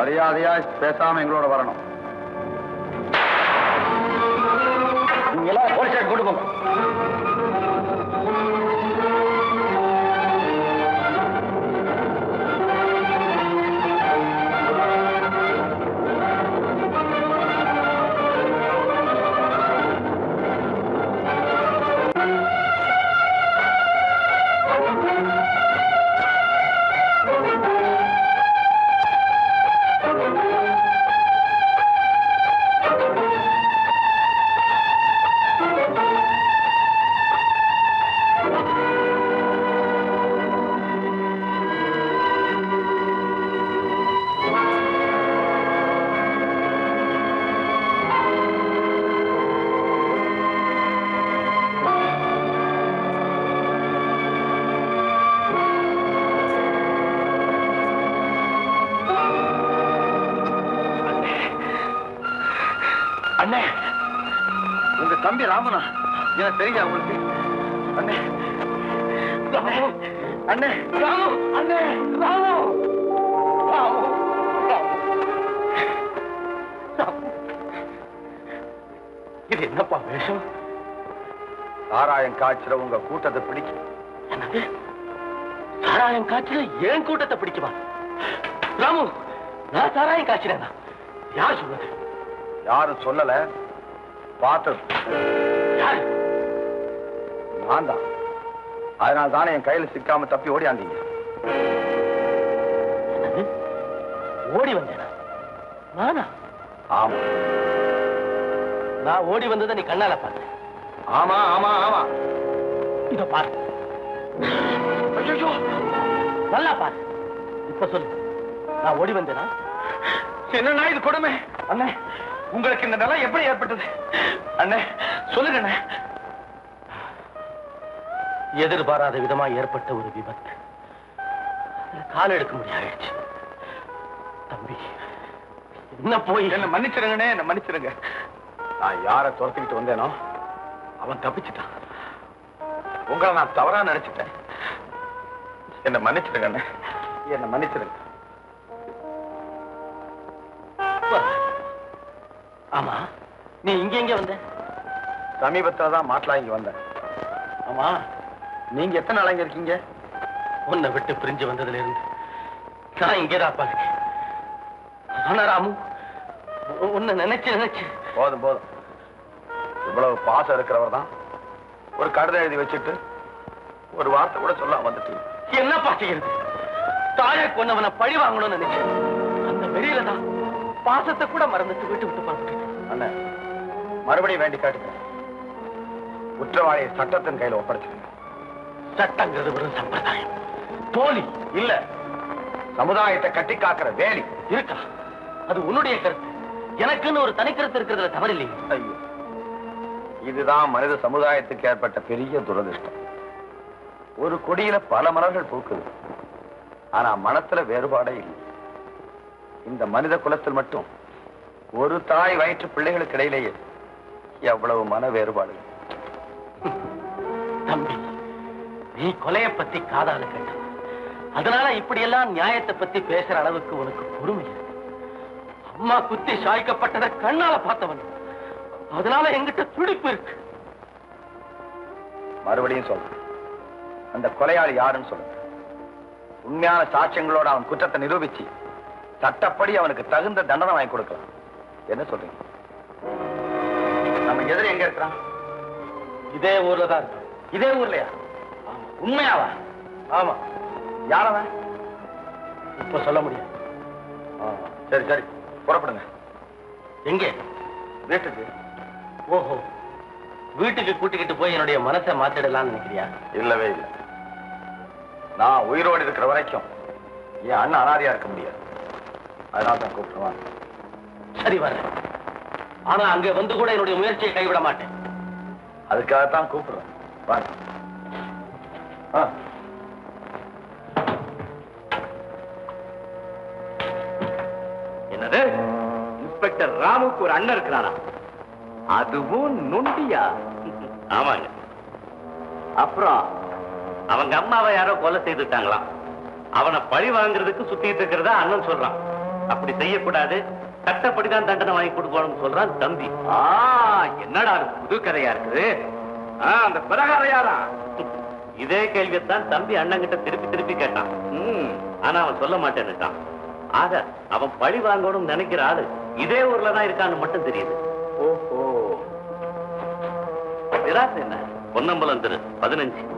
மரியாதையா பேசாம எங்களோட வரணும். நீங்க எல்லாம் போலீஸ் ஸ்டேஷன் கொண்டு போங்க. அண்ணே, உங்க தம்பி ராமனா எனக்கு தெரியா உங்களுக்கு? அண்ணே, அண்ணே, ராமு, அண்ணே, ராமு, ராமு, இது என்னப்பா வேஷம்? சாராயம் காய்ச்சல உங்க கூட்டத்தை பிடிக்கும். என்னது? சாராயம் காய்ச்சல ஏன் கூட்டத்தை பிடிக்குமா? ராமு, நான் சாராயம் காய்ச்சினேனா? யார் சொன்னது? யாரும் சொல்லல, பார்த்தது நான் தான். அதனால தானே என் கையில சிக்காம தப்பி ஓடியாந்தீங்க. ஓடி வந்தேனா? நானா? ஆமா, நான் ஓடி வந்ததை நீ கண்ணால பார்த்த. ஆமா ஆமா ஆமா, இத பாரு. ஐயோ, நல்லா பாரு. இப்ப சொல்லு, நான் ஓடி வந்தேனா? என்னன்னா இது கொடுமை? அண்ணே, உங்களுக்கு இந்த நிலை எப்படி ஏற்பட்டது? அண்ணே சொல்லுங்க. அண்ணே, எதிர்பாராத விதமா ஏற்பட்ட ஒரு விபத்து. கால் எடுக்க முடியாயிடுச்சு. தம்பி, என்ன போய் என்ன மன்னிச்சிருங்கண்ணே, என்ன மன்னிச்சிருங்க. நான் யாரை துரத்திக்கிட்டு வந்தேனோ அவன் தப்பிச்சுட்டான். உங்களை நான் தவறா நினைச்சிட்டேன். என்ன மன்னிச்சிருங்க அண்ணே, என்ன மன்னிச்சிருங்க. ஆமா, நீ இங்க எங்க வந்த? சமீபத்துல தான் மாட்டலா இங்க வந்தேன். ஆமா, நீங்க எத்தனை நாளா இங்க இருக்கீங்க? உன்னை விட்டு பிரிஞ்சு வந்ததுல இருந்து நான் இங்கேதான் பாருங்க. ஆனா ராமு, உன்னை நினைச்சு நினைச்சு போதும் போதும். இவ்வளவு பாசம் இருக்கிறவர் தான் ஒரு கடிதம் எழுதி வச்சுட்டு ஒரு வார்த்தை கூட சொல்ல வந்துட்டு என்னப்பா செய்யறது? தாயை கொண்டவனை பழி வாங்கணும்னு நினைச்சேன். அந்த வெளியில தான் பாசத்தை கூட மறந்துட்டு விட்டு விட்டு பார்த்துட்டு. அண்ணா, மறுபடியும் வேண்டி காட்டுங்க, குற்றவாளியை சட்டத்தின் கையில ஒப்படைச்சிருங்க. சட்டங்கிறது ஒரு சம்பிரதாயம், போலி இல்ல. சமுதாயத்தை கட்டி காக்கிற வேலி இருக்கா? அது உன்னுடைய கருத்து. எனக்குன்னு ஒரு தனி கருத்து இருக்கிறதுல தவறில்லை. ஐயோ, இதுதான் மனித சமுதாயத்துக்கு ஏற்பட்ட பெரிய துரதிருஷ்டம். ஒரு கொடியில பல மலர்கள் பூக்குது, ஆனா மனத்துல வேறுபாடே இல்லை. இந்த மனித குலத்தில் மட்டும் ஒரு தாய் வயிற்று பிள்ளைகளுக்கு இடையிலேயே எவ்வளவு மன வேறுபாடு. தம்பி, நீ கொலையை பத்தி காதால கேட்ட, அதனால இப்படியெல்லாம் நியாயத்தை பத்தி பேசுற அளவுக்கு உனக்கு பொறுமை. அம்மா குத்தி சாய்க்கப்பட்டதை கண்ணால பார்த்தவன், அதனால எங்கிட்ட துடிப்பு இருக்கு. மறுபடியும் சொல்ற, அந்த கொலையாளி யாருன்னு சொல்லுங்க. உண்மையான சாட்சியங்களோட அவன் குற்றத்தை நிரூபிச்சு சட்டப்படி அவனுக்கு தகுந்த தண்டனை வாங்கி கொடுக்கலாம். என்ன சொல்றீங்க? நம்ம எதிரி எங்க இருக்கிறான்? இதே ஊர்ல தான் இருக்கு. இதே ஊர்லயா? உண்மையாவா? ஆமா. யாரவன்? இப்ப சொல்ல முடியாது. சரி சரி, புறப்படுங்க. எங்கே? வீட்டுக்கு. ஓஹோ, வீட்டுக்கு கூட்டிக்கிட்டு போய் என்னுடைய மனசை மாத்திடலாம்னு நினைக்கிறியா? இல்லவே இல்லை. நான் உயிரோடு இருக்கிற வரைக்கும் என் அண்ணன் அனாதையா இருக்க முடியாது. அதனால தான் கூப்பிடுவான். சரி வர்றேன். ஆனா அங்க வந்து கூட என்னுடைய முயற்சியை கைவிட மாட்டேன். அதுக்காகத்தான் கூப்பிடுறேன். வாங்க. என்னது? இன்ஸ்பெக்டர் ராமுக்கு ஒரு அண்ணன் இருக்கிறானா? அதுவும் நொண்டியா? ஆமாங்க. அப்புறம் அவங்க அம்மாவை யாரோ கொலை செய்துட்டாங்களாம். அவனை பழி வாங்குறதுக்கு சுத்திட்டு இருக்கிறதா அண்ணன் சொல்றான். அப்படி செய்யக்கூடாது, சட்டப்படிதான் தண்டனை வாங்கி கொடுக்கணும்னு சொல்றான் தம்பி. என்னடா புது கதையா இருக்குது? அந்த பிரகாரையாரா? இதே கேள்வியத்தான் தம்பி அண்ணன் கிட்ட திருப்பி திருப்பி கேட்டான். ஆனா அவன் சொல்ல மாட்டேன்னுட்டான். ஆக அவன் பழி வாங்கணும்னு நினைக்கிற ஆளு இதே ஊர்ல தான் இருக்கான்னு மட்டும் தெரியுது. ஓஹோ, என்ன பொன்னம்பலம் தெரு 15.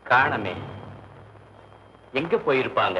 காணமே, எங்க போயிருப்பாங்க?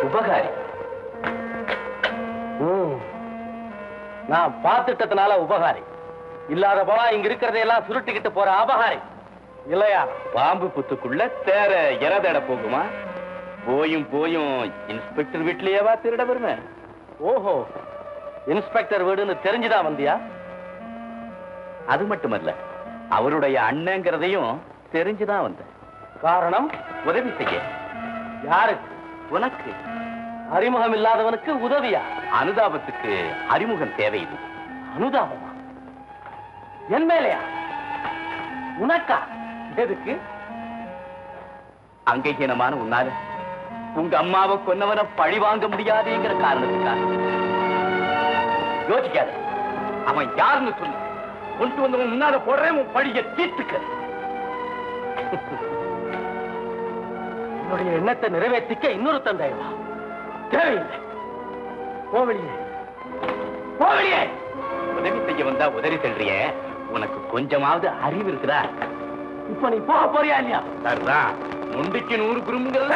உபகாரி. நான் பார்த்துட்டதுனால உபகாரி இல்லாத போனா இங்க இருக்கிறதையெல்லாம் சுருட்டிக்கிட்டு போற அபகாரி இல்லையா? பாம்பு புத்துக்குள்ள தேர இறதட போகுமா? போயும் போயும் இன்ஸ்பெக்டர் வீட்லயேவா திருட வருமே? ஓஹோ, இன்ஸ்பெக்டர் வீடுன்னு தெரிஞ்சுதான் வந்தியா? அது மட்டுமல்ல, அவருடைய அண்ணங்கிறதையும் தெரிஞ்சுதான் வந்த. காரணம்? உதவி செய்ய. யாருக்கு? உனக்கு. அறிமுகம் இல்லாதவனுக்கு உதவியா? அனுதாபத்துக்கு அறிமுகம் தேவையில்லை. அனுதாபமா? என் மேலையா? உனக்கா? எதுக்கு? அங்கீகீனமான உன்னால உங்க அம்மாவை கொன்னவனை பழி வாங்க முடியாதுங்கிற காரணத்துக்காக. யோசிக்காத. அவன் யாருன்னு சொல்லு. கொண்டு வந்தவன் முன்னால போடுறேன், உன் பழிய தீர்த்துக்க. என்னுடைய எண்ணத்தை நிறைவேற்றிக்க இன்னொரு தந்தைவா தேவையில்லை. போவழியே, போவழியே. உதவி செய்ய வந்தா உதவி செல்றிய, உனக்கு கொஞ்சமாவது அறிவு இருக்குதா? இப்ப நீ போக போறியா இல்லையா? சரிதான், நொண்டிக்கு 100 குறும்புகள்.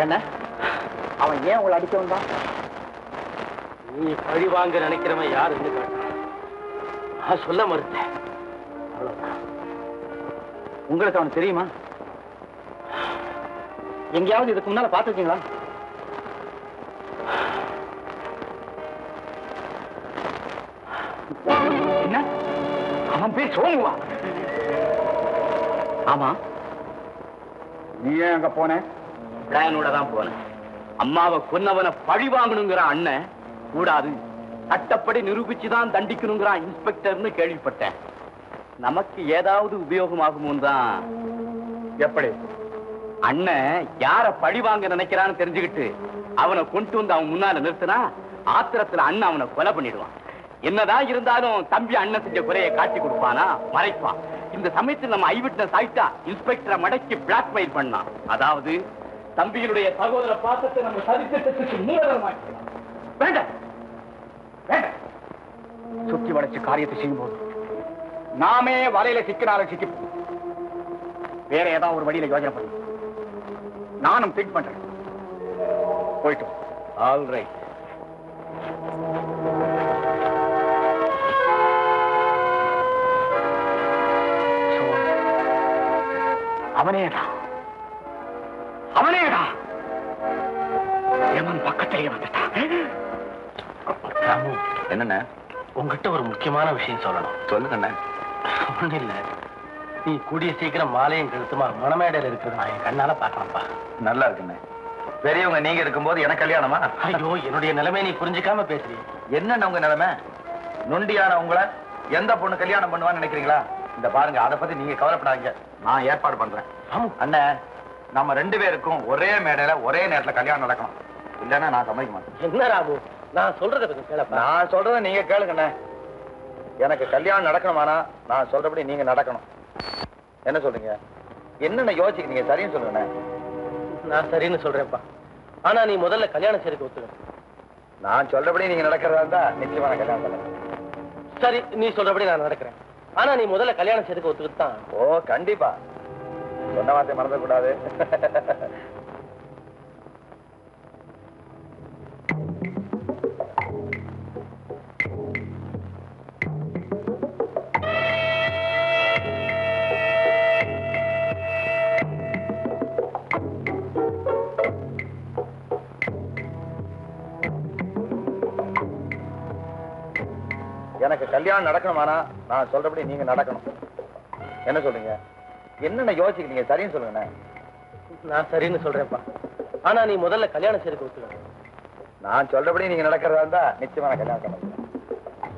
என்ன அவன் ஏன் உங்களை அடிக்க வந்தான்? நீ பழி வாங்க நினைக்கிறவன் யாருன்னு கேட்டான். சொல்ல மறுத்தேன். உங்களுக்கு அவன் தெரியுமா? எங்கேயாவது இதுக்கு முன்னால பாத்துருக்கீங்களா? என்ன அவன் பேர் சோமுவா? ஆமா. நீ ஏன் அங்க போன? பிளானோட தான் போனேன். அம்மாவை கொன்னவனை பழி வாங்கணுங்கிற அண்ணன் கூடாது, சட்டப்படி நிரூபிச்சுதான் தண்டிக்கணுங்கிறான் இன்ஸ்பெக்டர்னு கேள்விப்பட்டேன். நமக்கு ஏதாவது உபயோகமாகுமோ தான். எப்படி? அண்ணன் யார பழி வாங்க நினைக்கிறான்னு தெரிஞ்சுக்கிட்டு அவனை கொண்டு வந்து அவன் முன்னால நிறுத்தினா ஆத்திரத்துல அண்ணன் அவனை கொலை பண்ணிடுவான். என்னதான் இருந்தாலும் தம்பி அண்ணன் செஞ்ச குறையை காட்டி கொடுப்பானா, மறைப்பான். இந்த சமயத்தில் நம்ம ஐவிட்னஸ் ஆயிட்டா இன்ஸ்பெக்டரை மடக்கி பிளாக்மெயில் பண்ணான். அதாவது தம்பியினுடைய சகோதர பாசத்தை நம்ம சரித்திட்டத்துக்கு மூலதனமாக்கலாம். வேண்டாம் வேண்டாம். சுற்றி வளைச்சு காரியத்தை செய்யும் போது நாமே வலையில சிக்கினாலும் சிக்கிப்போம். வேற ஏதாவது ஒரு வழியில யோசனை பண்ணு. நானும் திங்க் பண்றேன். போயிட்டு ஆல் ரைட். அவனேடா அவனேடா ஏமன் பக்கத்திலேயே வந்துட்டான். என்னண்ணே? உங்ககிட்ட ஒரு முக்கியமான விஷயம் சொல்லணும். சொல்லுங்கண்ணே. ஒண்ணு இல்ல, நீ கூடிய சீக்கிரம் மாலையும் கழுத்துமா மணமேடையில இருக்கிறது நான் என் கண்ணால பாக்கணும்ப்பா. நல்லா இருக்குண்ணே. பெரியவங்க நீங்க இருக்கும்போது எனக்கு கல்யாணமா? ஐயோ, என்னுடைய நிலைமை நீ புரிஞ்சுக்காம பேசுறீங்க. என்னன்னு உங்க நிலைமை? நொண்டியான உங்களை எந்த பொண்ணு கல்யாணம் பண்ணுவான்னு நினைக்கிறீங்களா? இந்த பாருங்க, அதை பத்தி நீங்க கவலைப்படாதீங்க, நான் ஏற்பாடு பண்றேன். அண்ணே, நம்ம 2 பேருக்கும் ஒரே மேடையில ஒரே நேரத்துல கல்யாணம் நடக்கணும். இல்லன்னா நான் சம்மதிக்க மாட்டேன். என்ன ராபு, நான் சொல்றத கொஞ்சம் கேளப்பா. நான் சொல்றத நீங்க கேளுங்கண்ணே. எனக்கு கல்யாணம் நடக்கணுமானா நான் சொல்றபடி நீங்க நடக்கணும். என்ன சொல்றீங்க? என்னென்ன யோசிக்கிறீங்க? சரின்னு சொல்லுங்கண்ணே. நான் சரின்னு சொல்றேன்ப்பா. ஆனா நீ முதல்ல கல்யாணம் செய்து ஒத்துக்க. நான் சொல்றபடி நீங்க நடக்கிறதா இருந்தா நிச்சயமா நான் கல்யாணம் பண்ணேன். சரி, நீ சொல்றபடி நான் நடக்கிறேன். ஆனா நீ முதல்ல கல்யாணம் செய்துக்க ஒத்துக்கிட்டான். ஓ கண்டிப்பா, சொன்ன வார்த்தை மறந்துடக்கூடாது. எனக்கு கல்யாணம் நடக்கணுமானா நான் சொல்றபடி நீங்க நடக்கணும். என்ன சொல்றீங்க? என்னென்ன யோசிக்கிறீங்க? சரின்னு சொல்லுங்கண்ணே. நான் சரின்னு சொல்றேன்ப்பா. ஆனா நீ முதல்ல கல்யாணம் செய்துக்க ஒத்துக்க. நான் சொல்றபடி நீங்க நடக்கிறதா இருந்தா நிச்சயமா நான் கல்யாணம் பண்ணுவேன்.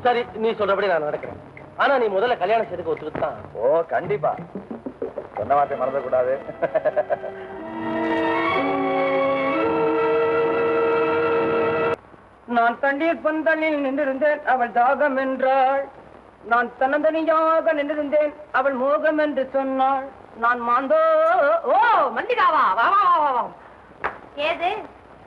சரி, நீ சொல்றபடி நான் நடக்கிறேன். ஆனா நீ முதல்ல கல்யாணம் செய்துக்க ஒத்துக்கிட்டான். ஓ கண்டிப்பா, சொன்ன வார்த்தை மறந்துடக்கூடாது. நான் தண்ணீர் பந்தலில் நின்றிருந்தேன், அவள் தாகம் என்றாள். நான் தன்னந்தனியாக நின்றிருந்தேன், அவள் மோகம் என்று சொன்னாள். நான் மாந்தோ. ஓ மல்லிகாவா, வா வா வா வா. ஏது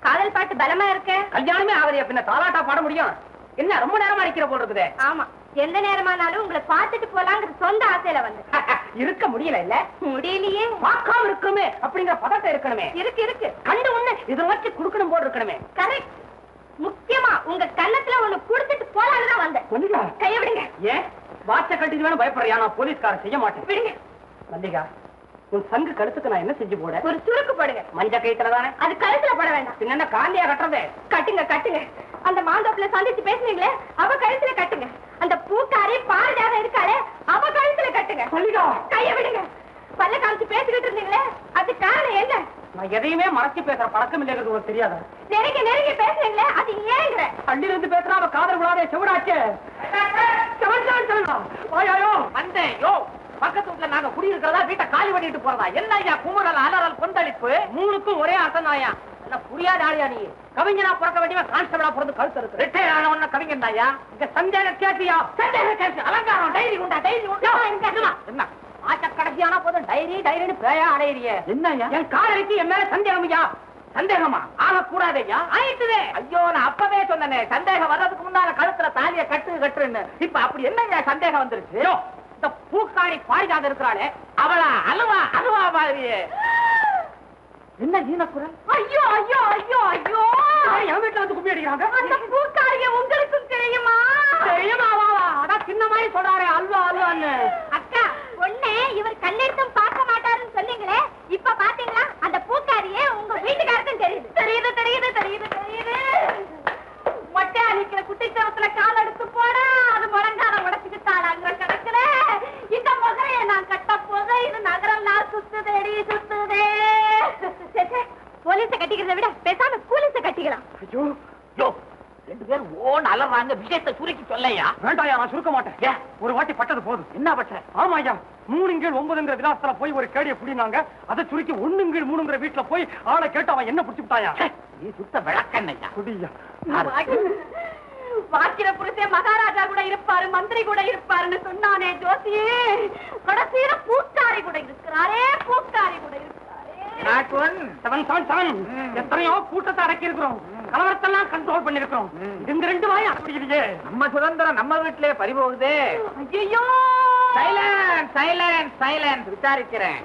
காதல் பாட்டு பலமா இருக்க? கல்யாணமே ஆவதையா, பின்ன தாலாட்டா பாட முடியும்? என்ன ரொம்ப நேரமா அடிக்கிற போல் இருக்குதே? ஆமா, எந்த நேரமானாலும் உங்களை பார்த்துட்டு போலாங்கிற சொந்த ஆசையில வந்து. இருக்க முடியல இல்ல? முடியலையே. பார்க்காம இருக்கணுமே அப்படிங்கிற பதட்டம் இருக்கணுமே. இருக்கு இருக்கு. கண்டு ஒண்ணு இதை வச்சு குடுக்கணும் போல் இருக்கணுமே. கரெக்ட். முக்கியமா உங்க கண்ணத்துல ஒண்ணு குடுத்துட்டு போலான்னு தான் வந்தேன். மல்லிகா, கைய விடுங்க. ஏன் வாட்ச கட்டிட்டு பயப்படுறியா? நான் போலீஸ்கார செய்ய மாட்டேன். விடுங்க. மல்லிகா, உன் சங்கு கழுத்துக்கு நான் என்ன செஞ்சு போட? ஒரு சுருக்கு போடுங்க. மஞ்ச கயித்துல தானே? அது கழுத்துல போட வேண்டாம். என்ன காந்தியா கட்டுறது? கட்டுங்க கட்டுங்க. அந்த மாந்தோப்புல சந்திச்சு பேசுனீங்களே, அவ கழுத்துல கட்டுங்க. அந்த பூக்காரி பாரதியாக இருக்காளே, அவ கழுத்துல கட்டுங்க. மல்லிகா, கைய விடுங்க. பல்ல காமிச்சு பேசிக்கிட்டு இருந்தீங்களே, அது காரணம் என்ன? நான் எதையுமே மறைச்சு பேசுற பழக்கம் இல்லைங்கிறது உனக்கு தெரியாதா? நெருங்கி நெருங்கி பேசுறீங்களே, அது ஏங்கிற? அள்ளில இருந்து பேசுறா அவ காதல் விழாதே செவிடாச்சு. வாயாயோ வந்தேன். யோ, பக்கத்து வீட்டுல நாங்க குடியிருக்கிறதா, வீட்டை காலி பண்ணிட்டு போறதா? என்ன ஐயா குமுறல் அலறல் கொந்தளிப்பு? மூணுக்கும் ஒரே அர்த்தம் தாயா. என்ன புரியாத ஆளியா நீ? கவிஞனா பிறக்க வேண்டியவன் கான்ஸ்டபிளா பிறந்து கழுத்து இருக்கு. ரிட்டையர் ஆன உடனே கவிஞன் தாயா? இங்க சந்தேக கேட்டியா? சந்தேக கேட்டு அலங்காரம் டைரி உண்டா? டைரி உண்டா? என்ன ஆச்ச கடைசியானா போதும் டைரி டைரின்னு பேயா அடையிறிய? என்ன என் காதலிக்கு என் மேல சந்தேகம் ஐயா? சந்தேகமா ஆகக்கூடாதையா? ஆயிட்டுதே. ஐயோ, நான் அப்பவே சொன்னேனே, சந்தேகம் வர்றதுக்கு முன்னால கழுத்துல தாலிய கட்டுன்னு. இப்ப அப்படி என்னங்க சந்தேகம் வந்துருச்சு? இந்த பூக்காரி பாரிஜாத இருக்கிறாளே, அவளா அலுவா மாதிரியே. என்ன ஈனக்குரல்? ஐயோ ஐயோ ஐயோ ஐயோ, என் வீட்டுல வந்து கும்பி அடிக்கிறாங்க. அந்த பூக்காரிய உங்களுக்கும் தெரியுமா? தெரியுமா? அதான் சின்ன மாதிரி சொல்றாரு அல்வான்னு. அக்கா, ஒண்ணு இவர் கண்ணெடுத்தும் பார்க்க மாட்டாருன்னு சொன்னீங்களே, இப்ப பாத்தீங்களா அந்த பூக்காரியே உங்க வீட்டுக்காருக்கும் தெரியுது. தெரியுது தெரியுது தெரியுது தெரியுது. மொட்டையா நிக்கிற குட்டிச்சவத்துல கால் எடுத்து போட அது முழங்கால உடச்சுக்கிட்டாளாங்கிற கணக்குல இந்த முகைய நான் கட்ட போத இது நகரம் நான் சுத்துதேடி சுத்துதே. போலீஸ கட்டிக்கிறத விட பேசாம கூலிஸ கட்டிக்கலாம். ஐயோ, யோ, 2 பேரும் ஓன் அலறாங்க. விஷயத்தை சுருக்கி சொல்லையா? வேண்டாயா, நான் சுருக்க மாட்டேன். ஒரு வாட்டி பட்டது போதும். என்ன பட்ட? ஆமா ஐயா, 3/9 விலாசத்துல போய் ஒரு கேடியை புடினாங்க. அதை சுருக்கி 1/3 வீட்டுல போய் ஆளை கேட்டு அவன் என்ன பிடிச்சுட்டாயா? நீ சுத்த விளக்கண்ணையா? குடியா. வாக்கிர புருஷே மகாராஜா கூட இருப்பாரு, மந்திரி கூட இருப்பாருன்னு சொன்னானே ஜோசியே, கடைசியில பூக்காரி கூட இருக்கிறாரே, பூக்காரி கூட இருக்கிறாரே. எத்தனையோ கூட்டத்தை அடக்கி இருக்கிறோம், கலவரத்தெல்லாம் கண்ட்ரோல் பண்ணி இருக்கிறோம். இந்த 2 வாய் அப்படி இல்லையே. நம்ம சுதந்திரம் நம்ம வீட்டிலே பறிபோகுதே. ஐயோ, சைலன்ஸ் சைலன்ஸ் சைலன்ஸ். விசாரிக்கிறேன்.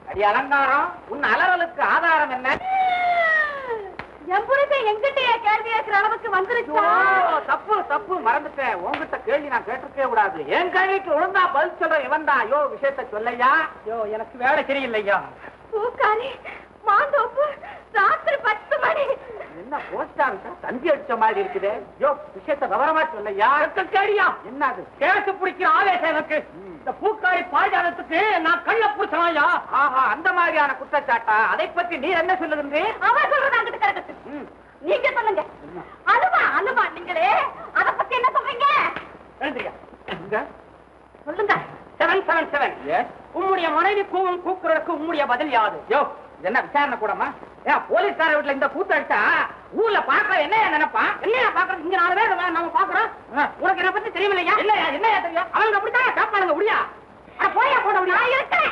அடி அலங்காரம், உன் அலறலுக்கு ஆதாரம் என்ன? என் புருஷன் எங்கிட்டயே கேள்வி கேட்கிற அளவுக்கு வந்துருச்சா? தப்பு தப்பு, மறந்துட்டேன். உங்ககிட்ட கேள்வி நான் கேட்டிருக்கே கூடாது. என் கேள்விக்கு ஒழுங்கா பதில் சொல்ற இவன் தான். யோ, விஷயத்த சொல்லையா? யோ, எனக்கு வேலை சரியில்லையா. பூக்காரி மாந்தோப்பு, ராத்திரி 10 மணி. என்ன போஸ்ட் ஆஃபீஸா தந்தி அடிச்ச மாதிரி இருக்குது? யோ, விஷயத்த விவரமா சொல்லையா? கேடியா, என்னது? கேசு பிடிக்கிற ஆவேசம் எனக்கு. இந்த பூக்காரி பாய்ஜாதத்துக்கு நான் கள்ள புடிச்சனாயா? ஆஹா, அந்த மாதிரியான குற்றச்சாட்டா? அதை பற்றி நீ என்ன சொல்லுங்க? அவன் சொல்றது அங்கிட்டு கிடக்குது. நீங்க சொல்லுங்க. அனுமா நீங்களே, அத பத்தி என்ன சொல்றீங்க? எழுந்திரியா. சொல்லுங்க. 777. உம்முடைய மனைவி கூவும் கூக்குறதுக்கு உம்முடைய பதில் யாது? யோ, என்ன விசாரணை கூடமா? ஏன் போலீஸ்கார வீட்டுல இந்த கூத்து அடிச்சா ஊர்ல பாக்குற என்ன நினைப்பான்? என்னையா பாக்குறது? இங்க 4 பேர் நம்ம பாக்குறோம். உனக்கு என்ன பத்தி தெரியுமில்லையா? என்னையா தெரியும்? அவங்க அப்படித்தான் காப்பாளுங்க. முடியா போயா போட முடியும். நான் இருக்கேன்.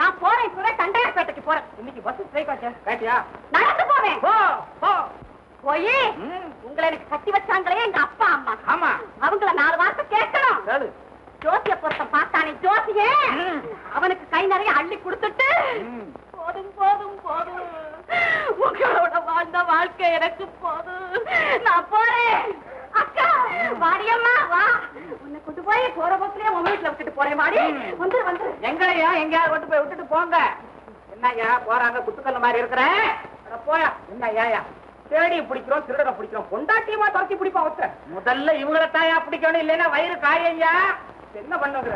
நான் போறேன், இப்பவே தண்டையார்பேட்டைக்கு போறேன். இன்னைக்கு பஸ் ஸ்ட்ரைக் ஆச்சு. கேட்டியா? நடந்து போவேன். போ போ. போய் உங்களை எனக்கு கட்டி வச்சாங்களே எங்க அப்பா அம்மா, ஆமா, அவங்கள 4 வார்த்தை கேட்கணும். கேளு. ஜோசிய பொருத்தம் பார்த்தானே ஜோசியே, அவனுக்கு கை நிறைய அள்ளி கொடுத்துட்டு போதும் போதும் போதும், உங்களோட வாழ்ந்த வாழ்க்கை எனக்கு போதும், நான் போறேன். அக்கா வாடியம்மா வா, உன்னை கொண்டு போய் போற போக்குலயே உன் வீட்டுல விட்டுட்டு போறேன். வாடி, வந்து எங்களையா எங்கேயாவது கொண்டு போய் விட்டுட்டு போங்க. என்னய்யா போறாங்க குத்துக்கல்ல மாதிரி இருக்கிறேன். போயா. என்னய்யா தேடி பிடிக்கிறோம், திருடனை பிடிக்கிறோம், பொண்டாட்டியமா துரத்தி பிடிப்போம். ஒருத்த முதல்ல இவங்களை தாயா பிடிக்கணும், இல்லைன்னா வயிறு காரியையா. என்ன பண்ணுங்க?